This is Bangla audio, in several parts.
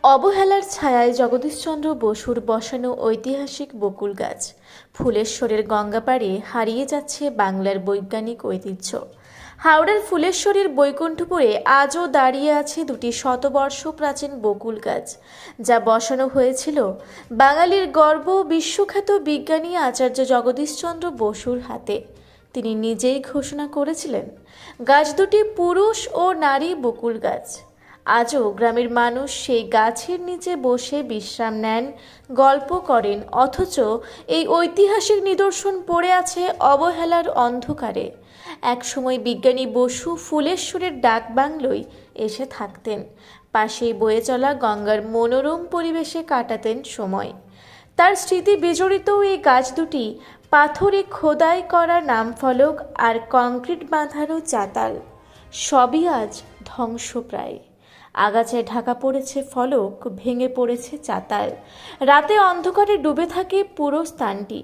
অবহেলার ছায়ায় জগদীশচন্দ্র বসুর বসানো ঐতিহাসিক বকুল গাছ ফুলেশ্বরের গঙ্গাপাড়ে হারিয়ে যাচ্ছে বাংলার বৈজ্ঞানিক ঐতিহ্য। হাওড়ার ফুলেশ্বরের বৈকুণ্ঠপুরে আজও দাঁড়িয়ে আছে দুটি শতবর্ষ প্রাচীন বকুল গাছ, যা বসানো হয়েছিল বাঙালির গর্ব বিশ্বখ্যাত বিজ্ঞানী আচার্য জগদীশচন্দ্র বসুর হাতে। তিনি নিজেই ঘোষণা করেছিলেন, গাছ দুটি পুরুষ ও নারী বকুল গাছ। আজও গ্রামের মানুষ সেই গাছের নিচে বসে বিশ্রাম নেন, গল্প করেন, অথচ এই ঐতিহাসিক নিদর্শন পড়ে আছে অবহেলার অন্ধকারে। একসময় বিজ্ঞানী বসু ফুলেশ্বরের ডাক বাংলোয় এসে থাকতেন, পাশেই বয়ে চলা গঙ্গার মনোরম পরিবেশে কাটাতেন সময়। তার স্মৃতি বিজড়িত এই গাছ দুটি পাথরে খোদাই করা নামফলক আর কংক্রিট বাঁধানো চাতাল, সবই আজ ধ্বংসপ্রায়। আগাছায় ঢাকা পড়েছে ফলক, ভেঙে পড়েছে চাতাল। রাতে অন্ধকারে ডুবে থাকে পুরো স্থানটি,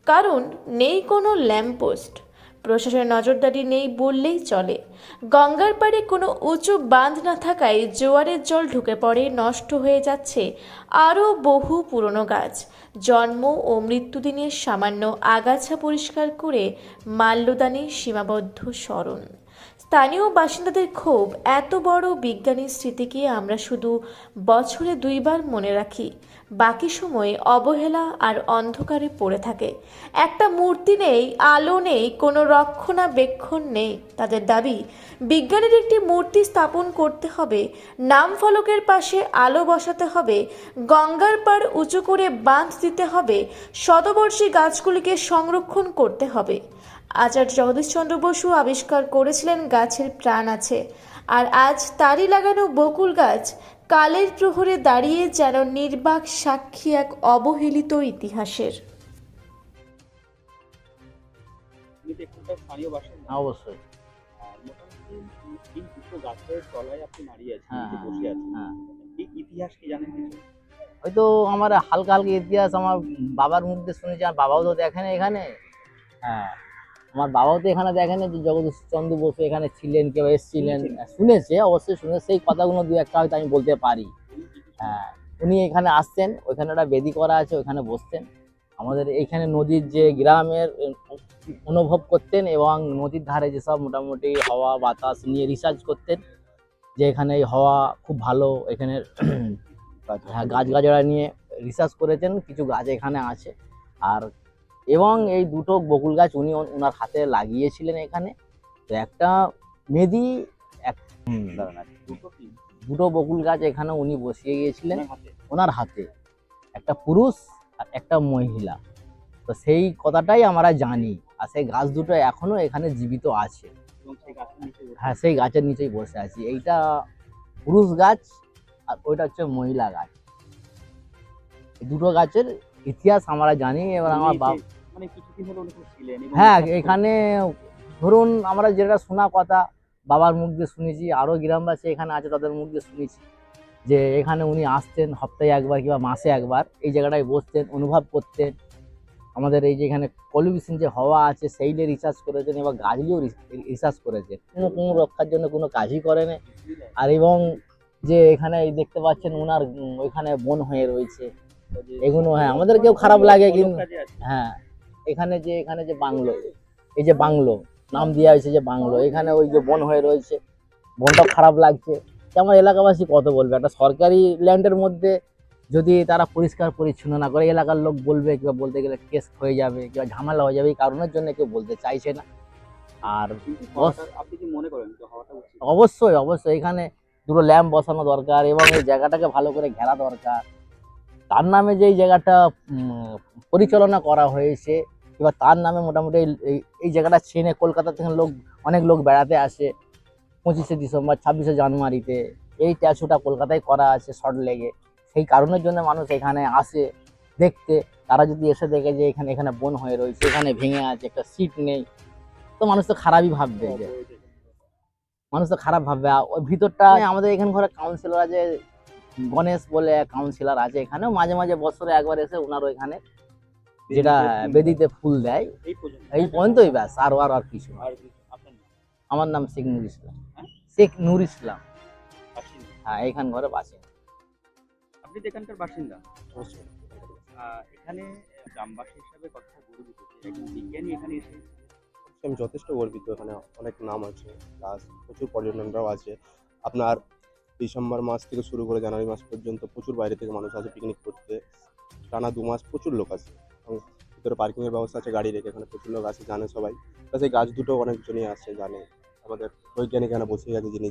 কারণ নেই কোনো ল্যাম্পপোস্ট। প্রশাসনের নজরদারি নেই বললেই চলে। গঙ্গার পাড়ে কোনো উঁচু বাঁধ না থাকায় জোয়ারের জল ঢুকে পড়ে, নষ্ট হয়ে যাচ্ছে আরও বহু পুরনো গাছ। জন্ম ও মৃত্যুদিনের সামান্য আগাছা পরিষ্কার করে মাল্যদানে সীমাবদ্ধ স্মরণ। স্থানীয় বাসিন্দাদের ক্ষোভ, এত বড় বিজ্ঞানীর স্মৃতিকে আমরা শুধু বছরে 2বার মনে রাখি, বাকি সময় অবহেলা আর অন্ধকারে পড়ে থাকে। একটা মূর্তি নেই, আলো নেই, কোনো রক্ষণাবেক্ষণ নেই। তাদের দাবি, বিজ্ঞানীর একটি মূর্তি স্থাপন করতে হবে, নাম ফলকের পাশে আলো বসাতে হবে, গঙ্গার পাড় উঁচু করে বাঁধ দিতে হবে, শতবর্ষী গাছগুলিকে সংরক্ষণ করতে হবে। আচার্য জগদীশচন্দ্র বসু আবিষ্কার করেছিলেন গাছের প্রাণ আছে, আর আজ তারই লাগানো বকুল গাছ কালের প্রহরে দাঁড়িয়ে যেন নির্বাক সাক্ষী এক অবহেলিত ইতিহাসের। অবশ্যই। মোটামুটি এই দুটো গাছের তলায় আপনি দাঁড়িয়ে আছেন, বসে আছেন, এই ইতিহাস কি জানেন কিছু? হয়তো আমার হালকা হালকা ইতিহাস আমার বাবার মুখে শুনেছি, আর বাবাও তো দেখেন এখানে। হ্যাঁ, আমার বাবাও তো এখানে দেখেন যে জগদীশচন্দ্র বসু এখানে ছিলেন, কেউ এসেছিলেন, শুনেছে, অবশ্যই শুনেছে। সেই কথাগুলো দু একটা হয়তো আমি বলতে পারি। হ্যাঁ, উনি এখানে আসতেন, ওইখানে একটা বেদি করা আছে, ওইখানে বসতেন, আমাদের এইখানে নদীর যে গ্রামের অনুভব করতেন, এবং নদীর ধারে যেসব মোটামুটি হাওয়া বাতাস নিয়ে রিসার্চ করতেন, যে এখানে হাওয়া খুব ভালো, এখানে গাছগাছড়া নিয়ে রিসার্চ করেছেন, কিছু গাছ এখানে আছে। আর এবং এই দুটো বকুল গাছ উনি ওনার হাতে লাগিয়েছিলেন এখানে। তো একটা মেদি, দুটো বকুল গাছ এখানে উনি বসিয়ে গিয়েছিলেন ওনার হাতে, একটা পুরুষ আর একটা মহিলা। তো সেই কথাটাই আমরা জানি, আর সেই গাছ দুটো এখনো এখানে জীবিত আছে। হ্যাঁ, সেই গাছের নিচেই বসে আছি। এইটা পুরুষ গাছ আর ওইটা হচ্ছে মহিলা গাছ। এই দুটো গাছের ইতিহাস আমরা জানি। এবার আমার হ্যাঁ, এখানে ধরুন আমরা যেটা শোনা কথা, বাবার মুখ দিয়ে শুনেছি, আরও গ্রামবাসী এখানে আছে তাদের মুখ দিয়ে শুনেছি, যে এখানে উনি আসতেন সপ্তাহে একবার কিংবা মাসে একবার, এই জায়গাটায় বসতেন, অনুভব করতেন। আমাদের এই যে এখানে পলিউশন যে হাওয়া আছে সেইটা রিসার্চ করেছেন, এবং গাছগুলিও রিসার্চ করেছেন। কোনো রক্ষার জন্য কোনো কাজই করেন। আর এবং যে এখানে দেখতে পাচ্ছেন ওনার ওইখানে বন হয়ে রয়েছে এগুলো, হ্যাঁ আমাদেরকেও খারাপ লাগে। কিন্তু হ্যাঁ, এখানে যে বাংলো, এই যে বাংলো নাম দেওয়া হয়েছে যে বাংলো, এখানে ওই যে বন হয়ে রয়েছে, বনটাও খারাপ লাগছে। আমার এলাকাবাসী কত বলবে, একটা সরকারি ল্যান্ডের মধ্যে যদি তারা পরিষ্কার পরিচ্ছন্ন না করে, এলাকার লোক বলবে, কিংবা বলতে গেলে কেস হয়ে যাবে, কিংবা ঝামেলা হয়ে যাবে, এই কারণের জন্য কেউ বলতে চাইছে না। আর আপনি কি মনে করেন অবশ্যই অবশ্যই এখানে দুটো ল্যাম্প বসানো দরকার, এবং এই জায়গাটাকে ভালো করে ঘেরা দরকার। তার নামে যে এই জায়গাটা পরিচালনা করা হয়েছে, এবার তার নামে মোটামুটি এই জায়গাটা চেনে কলকাতা থেকে অনেক লোক বেড়াতে আসে। 25শে ডিসেম্বর, 26শে জানুয়ারিতে এই ট্যাচুটা কলকাতায় করা আছে শর্ট লেগে। সেই কারণের জন্য মানুষ এখানে আসে দেখতে। তারা যদি এসে দেখে যে এখানে বন হয়ে রয়েছে, এখানে ভেঙে আছে, একটা সিট নেই, তো মানুষ তো খারাপই ভাববে। মানুষ তো খারাপ ভাববে। ওই ভিতরটা আমাদের এখানে ঘরে কাউন্সিলর আছে, গণেশ বলে কাউন্সিলর আছে, এখানেও মাঝে মাঝে বছরে একবার এসে ওনার ওইখানে যেটা বেদিতে ফুল দেয়, এই পর্যন্তই ব্যাস, আর কিছু। আমার নাম শেখ নুর ইসলাম। শেখ নুর ইসলাম। হ্যাঁ, এইখান ঘরে বাসে। আপনি তো এখানকার বাসিন্দা। অবশ্যই। এখানে গ্রামবাসী হিসাবে কতটা গর্বিত যে একজন বিজ্ঞানী এখানে এসে আমি যথেষ্ট গর্বিত, এখানে অনেক নাম আছে, প্লাস প্রচুর পর্যটনরাও আছে। আপনার ডিসেম্বর মাস থেকে শুরু করে জানুয়ারি মাস পর্যন্ত প্রচুর বাইরে থেকে মানুষ আসে পিকনিক করতে। টানা 2 মাস প্রচুর লোক আসে এবং ভিতরে পার্কিংয়ের ব্যবস্থা আছে, গাড়ি রেখে এখানে প্রচুর লোক আসে, জানে সবাই। প্লাস এই গাছ দুটো অনেকজনই আসছে জানে। আমাদের বৈজ্ঞানিক এখানে বসে গেছে, যিনি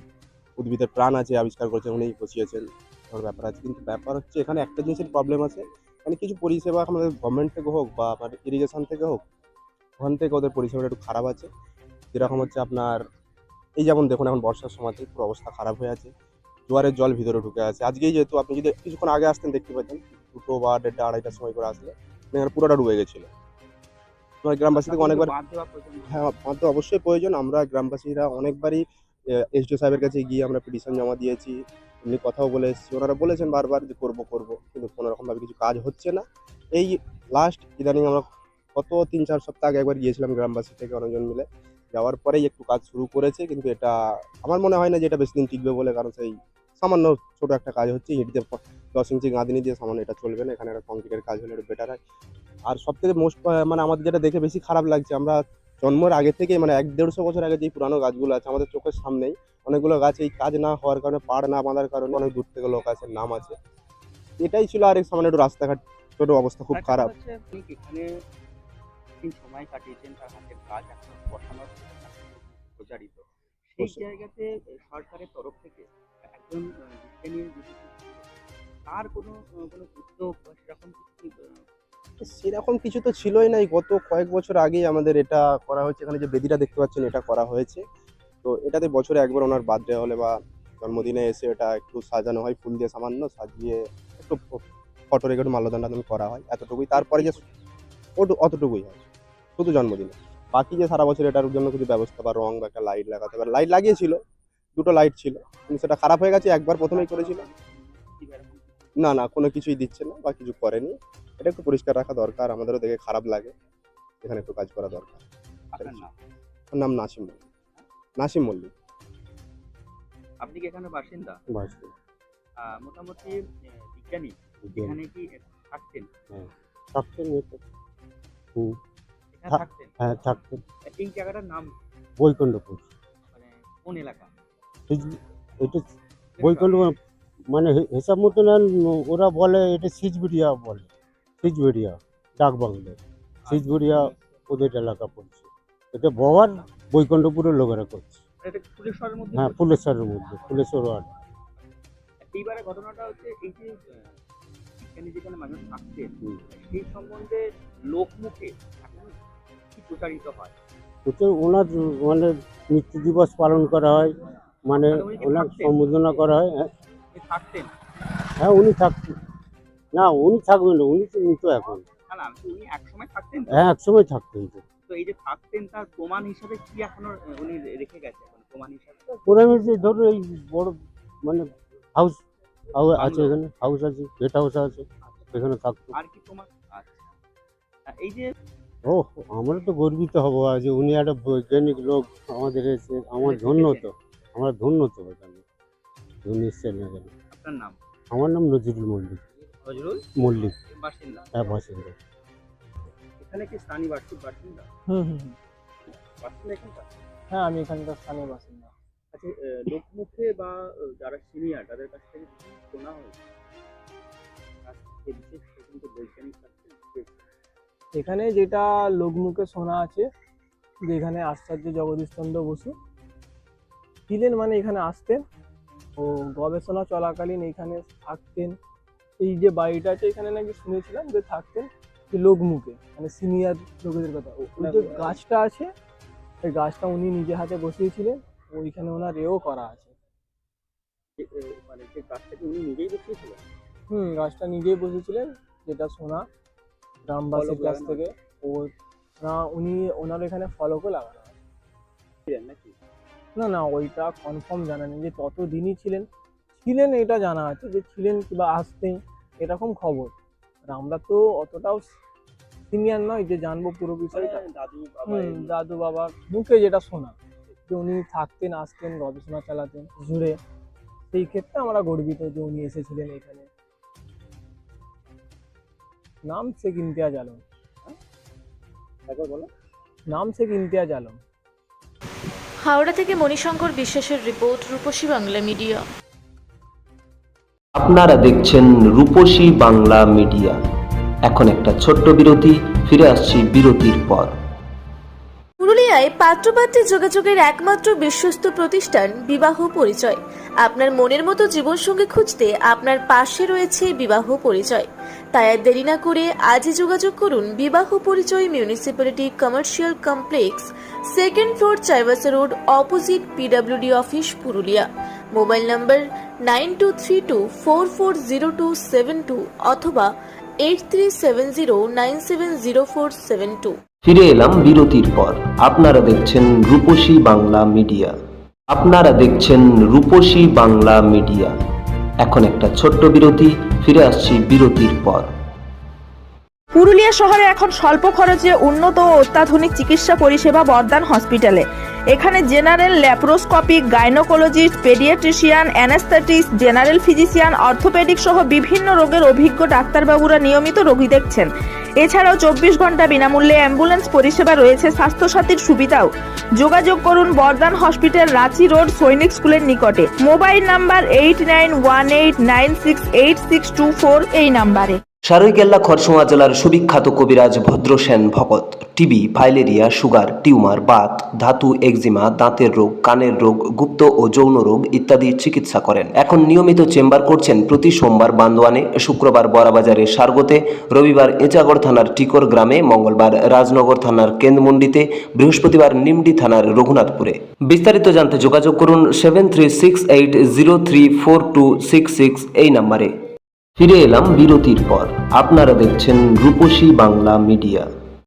উদ্ভিদের প্রাণ আছে আবিষ্কার করেছেন, উনিই বসিয়েছেন। আমার ব্যাপার আছে, কিন্তু ব্যাপার হচ্ছে এখানে একটা জিনিসের প্রবলেম আছে, মানে কিছু পরিষেবা আমাদের গভর্নমেন্ট থেকে হোক বা আমার ইরিগেশন থেকে হোক, ওখান থেকে ওদের পরিষেবাটা একটু খারাপ আছে। যেরকম হচ্ছে আপনার এই যেমন দেখুন এখন বর্ষার সময়তে পুরো অবস্থা খারাপ হয়ে আছে, জোয়ারের জল ভিতরে ঢুকে আছে। আজকেই যেহেতু আপনি যদি কিছুক্ষণ আগে আসতেন দেখতে পেতেন, 2টো বা 1:30 2:30টার সময় করে আসলে এখানে পুরোটা ডুবে গেছিলো। তোমার গ্রামবাসী থেকে অনেকবার, বাঁধ দেওয়া প্রয়োজন। হ্যাঁ বাঁধ তো অবশ্যই প্রয়োজন। আমরা গ্রামবাসীরা অনেকবারই এসডিও সাহেবের কাছে গিয়ে আমরা পিটিশন জমা দিয়েছি, এমনি কথাও বলে এসেছি। ওনারা বলেছেন বারবার যে করবো করবো, কিন্তু কোনোরকমভাবে কিছু কাজ হচ্ছে না। এই লাস্ট ইদানিং আমরা গত 3-4 সপ্তাহ আগে একবার গিয়েছিলাম গ্রামবাসী থেকে অনেকজন মিলে, যাওয়ার পরেই একটু কাজ শুরু করেছে, কিন্তু এটা আমার মনে হয় না যে এটা বেশি দিন টিকবে বলে। কারণ সেই সামান্য ছোট একটা কাজ হচ্ছে, ইট দিয়ে 10 ইঞ্চি গাঁথনি দিয়ে সামান্য, এটা চলবে না। এখানে একটা কংক্রিটের কাজ হলে একটু বেটার হয়। আর সবথেকে মোস্ট মানে আমাদের যেটা দেখে বেশি খারাপ লাগছে, আমরা জন্মের আগে থেকে মানে 100-150 বছর আগে যে পুরানো গাছগুলো আছে আমাদের চোখের সামনেই, অনেকগুলো গাছ এই কাজ না হওয়ার কারণে, পাড় না বাঁধার কারণে অনেক দূর থেকে লোক আছে, নাম আছে। এটাই ছিল। আর সামনে একটু রাস্তাঘাট ছোট, অবস্থা খুব খারাপ। হচ্ছে আপনি এখানে দিন সময় কাটিয়েছেন, তার হাতের কাজ এখন বসানোর প্রচারিত। সেই অবশ্যই। জায়গাতে সরকারের তরফ থেকে একজন বিজ্ঞানী যদি তার কোনো উদ্যোগ বা সেরকম কিছু সেরকম কিছু তো ছিলই নাই। গত কয়েক বছর আগেই আমাদের এটা করা হয়েছে। এখানে যে বেদিটা দেখতে পাচ্ছেন এটা করা হয়েছে। তো এটাতে বছরে একবার ওনার বার্থডে হলে বা জন্মদিনে এসে এটা একটু সাজানো হয়, ফুল দিয়ে সামান্য সাজিয়ে একটু ফটো রেখে একটু মাল্যদান করা হয়, এতটুকুই। তারপরে যে অতটুকুই হয় শুধু জন্মদিনে। বাকি যে সারা বছর এটার জন্য কিছু ব্যবস্থা বা রং বা একটা লাইট লাগাতে পারে, লাইট লাগিয়েছিল, 2টো লাইট ছিল, কিন্তু সেটা খারাপ হয়ে গেছে। একবার প্রথমেই করেছিল, না না কোনো কিছুই দিচ্ছে না বা কিছু করেনি। এটা একটু পরিষ্কার রাখা দরকার, আমাদেরও দেখে খারাপ লাগে। এখানে একটু কাজ করা দরকার। আপনার নাম? ওর নাম নাসিম মল্লিক। নাসিম মল্লিক। আপনি কি এখানে বাসিন্দা? বাসি। মোটামুটি বিজ্ঞানী বিজ্ঞানী। এখানে কি থাকতেন? হ্যাঁ, থাকতেন এই তো। হুম, এখানে থা- থাকতেন? হ্যাঁ থাকতেন। এই জায়গাটার নাম বৈকুণ্ঠপুর। মানে কোন এলাকা? এটা বৈকুণ্ঠ মানে হিসাব মতো না, ওরা বলে এটা সিজবিড়িয়া বলে, সিজবিড়িয়া ডাকবাংলো, সিজবিড়িয়া ওদের এলাকা পড়ছে। এটা বওয়ার বৈকুণ্ঠপুরের লোকেরা করছে। এটা ফুলেশ্বরের মধ্যে হ্যাঁ, পড়ছে? ফুলেশ্বরের মধ্যে, ফুলেশ্বর ওয়ার্ড। এইবারে ঘটনাটা হচ্ছে এই যে বিজ্ঞানী যেখানে মানুষ থাকতেন, হুম। সেই সম্বন্ধে লোকমুখে এখন কি প্রচারিত হয়? ওতে ওনার মানে মৃত্যু দিবস পালন করা হয়, মানে মানে উনি কি ওনার থাকতেন? সম্বোধনা করা হয়। হ্যাঁ, উনি থাকতেন? হ্যাঁ উনি থাকতেন। না উনি থাকবেন না, উনি তো মৃত এখন। না না, উনি একসময় থাকতেন তো? হ্যাঁ একসময় থাকতেন তো। তো এই যে থাকতেন তার প্রমাণ হিসাবে কি এখনো উনি রেখে গেছে এখন প্রমাণ হিসাবে? ওরা যে ধরো এই বড় মানে হাউস আছে, এখানে হাউস আছে, গেট হাউস আছে, এখানে থাকতো। আর কি প্রমাণ? আচ্ছা, এই যে ও আমরা তো গর্বিত হব আজ উনি একটা বৈজ্ঞানিক লোক আমাদের এসে, আমার ধন্য তো, আমরা ধন্য তো এখানে উনি এসছেন এখানে। আপনার নাম? আমার নাম নজরুল মল্লিক। নজরুল মল্লিক। বাসিন্দা? হ্যাঁ বাসিন্দা। এখানে কি স্থানীয় বাসিন্দা? হুম হুম হুম। বাসিন্দা এখানকার? হ্যাঁ আমি এখানকার স্থানীয় বাসিন্দা। আচ্ছা, লোকমুখে বা যারা সিনিয়র তাদের কাছ থেকে কি শোনা হয়েছে আজকে বিশেষ কিন্তু বৈজ্ঞানিক শাস্ত্রে এখানে যেটা লোকমুখে শোনা আছে যে এখানে আচার্য জগদীশচন্দ্র বসু ছিলেন, মানে এখানে আসতেন ও গবেষণা চলাকালীন এখানে থাকতেন। এই যে বাড়িটা আছে এখানে নাকি শুনেছিলাম যে থাকতেন যে লোকমুখে, মানে সিনিয়র লোকেদের কথা। ওই যে গাছটা আছে ওই গাছটা উনি নিজে হাতে বসিয়েছিলেন, ওইখানে ওনার এও করা আছে। মানে যে গাছটাকে উনি নিজেই বসিয়েছিলেন? গাছটা নিজেই বসেছিলেন, যেটা শোনা গ্রামবাসীর ফলক কাছ লাগানো থেকে। ও উনি ওনার এখানে ফলকও লাগানো আছে। ছিলেন নাকি? না না ওইটা কনফার্ম জানা নেই যে ততদিনই ছিলেন এটা জানা আছে যে ছিলেন কিংবা আসতেন এরকম খবর। আর আমরা তো অতটাও সিনিয়র নয় যে জানবো পুরো বিষয়টা। মানে দাদু বাবা দাদু বাবার মুখে যেটা শোনা যে উনি থাকতেন, আসতেন, গবেষণা চালাতেন জুড়ে। সেই ক্ষেত্রে আমরা গর্বিত যে উনি এসেছিলেন এখানে। নাম শেখ ইমতিয়াজ আলম। একবার বলো। নাম শেখ ইমতিয়াজ আলম। হাওড়া থেকে মণিশঙ্কর বিশ্বাসের রিপোর্ট, রূপসী বাংলা মিডিয়া। আপনারা দেখছেন রূপসী বাংলা মিডিয়া। এখন একটা ছোট্ট বিরতি, ফিরে আসছি বিরতির পর। পুরুলিয়ায় পাত্রপাত্রী যোগাযোগের একমাত্র বিশ্বস্ত প্রতিষ্ঠান বিবাহ পরিচয়। আপনার মনের মতো জীবনসঙ্গী খুঁজতে আপনার পাশে রয়েছে বিবাহ পরিচয়। তাই আর দেরি না করে আজই যোগাযোগ করুন বিবাহ পরিচয়, municipality commercial complex, 2nd floor, Chaibasa road, opposite PWD office, Purulia. Mobile নম্বর 9232440272 অথবা 8370970472। ফিরে এলাম বিরতির পর। আপনারা দেখছেন রূপসী বাংলা মিডিয়া। আপনারা দেখছেন রূপসী বাংলা মিডিয়া। এখন একটা ছোট্ট বিরতি, ফিরে আসছি বিরতির পর। পুরুলিয়া শহরে এখন স্বল্প খরচে উন্নত ও অত্যাধুনিক চিকিৎসা পরিষেবা বর্দান হসপিটালে। এখানে general, laparoscopic, gynaecologist, paediatrician, anaesthetist, general physician, orthopaedic সহ বিভিন্ন রোগের অভিজ্ঞ ডাক্তারবাবুরা নিয়মিত রোগী দেখছেন। এছাড়াও 24 ঘন্টা বিনামূল্যে অ্যাম্বুলেন্স পরিষেবা রয়েছে, স্বাস্থ্যসাথীর সুবিধাও। যোগাযোগ করুন বর্দান হসপিটাল, রাঁচি রোড, সৈনিক স্কুলের নিকটে। মোবাইল নাম্বার 8918968624 এই নাম্বারে। সারৈকেল্লা খরসুমা জেলার সুবিখ্যাত কবিরাজ ভদ্রসেন ভকত TB, filaria, sugar, tumour, Baat, ধাতু, এক্সিমা, দাঁতের রোগ, কানের রোগ, গুপ্ত ও যৌন রোগ ইত্যাদি চিকিৎসা করেন। এখন নিয়মিত চেম্বার করছেন প্রতি সোমবার বান্দোয়ানে, শুক্রবার বড়াবাজারের সারগোতে, রবিবার এঁচাগড় থানার টিকর গ্রামে, মঙ্গলবার রাজনগর থানার কেন্দ্রমন্ডিতে, বৃহস্পতিবার নিমডি থানার রঘুনাথপুরে। বিস্তারিত জানতে যোগাযোগ করুন 7368034266 এই নাম্বারে। ফিরে এলাম বিরতির পর। আপনারা দেখছেন রূপসী বাংলা মিডিয়া।